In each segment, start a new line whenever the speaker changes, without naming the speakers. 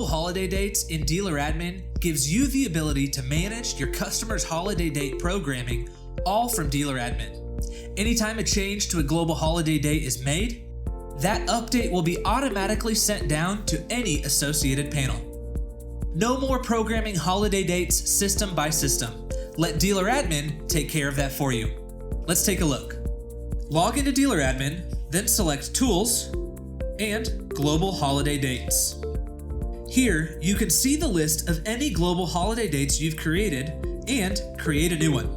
Global holiday dates in Dealer Admin gives you the ability to manage your customer's holiday date programming all from Dealer Admin. Anytime a change to a global holiday date is made, that update will be automatically sent down to any associated panel. No more programming holiday dates system by system. Let Dealer Admin take care of that for you. Let's take a look. Log into Dealer Admin, then select Tools and Global Holiday Dates. Here, you can see the list of any global holiday dates you've created and create a new one.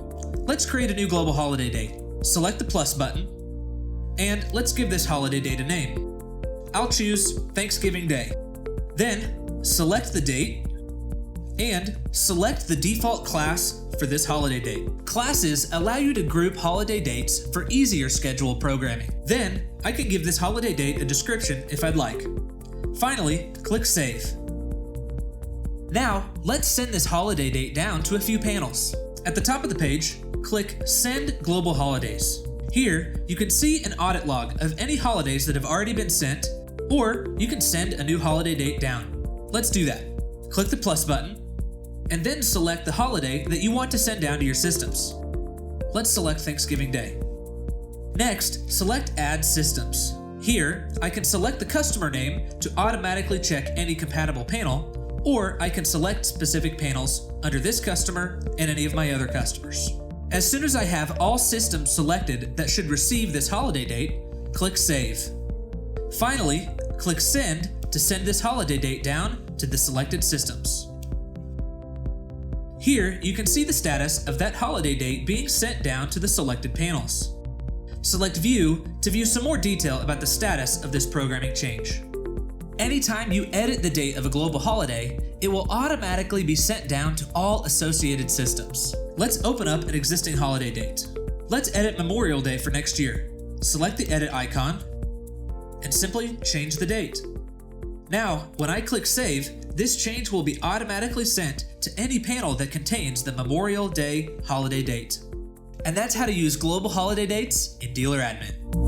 Let's create a new global holiday date. Select the plus button, and let's give this holiday date a name. I'll choose Thanksgiving Day. Then, select the date, and select the default class for this holiday date. Classes allow you to group holiday dates for easier schedule programming. Then, I can give this holiday date a description if I'd like. Finally, click Save. Now, let's send this holiday date down to a few panels. At the top of the page, click Send Global Holidays. Here, you can see an audit log of any holidays that have already been sent, or you can send a new holiday date down. Let's do that. Click the plus button, and then select the holiday that you want to send down to your systems. Let's select Thanksgiving Day. Next, select Add Systems. Here, I can select the customer name to automatically check any compatible panel, or I can select specific panels under this customer and any of my other customers. As soon as I have all systems selected that should receive this holiday date, click Save. Finally, click Send to send this holiday date down to the selected systems. Here, you can see the status of that holiday date being sent down to the selected panels. Select View to view some more detail about the status of this programming change. Anytime you edit the date of a global holiday, it will automatically be sent down to all associated systems. Let's open up an existing holiday date. Let's edit Memorial Day for next year. Select the edit icon and simply change the date. Now, when I click Save, this change will be automatically sent to any panel that contains the Memorial Day holiday date. And that's how to use global holiday dates in Dealer Admin.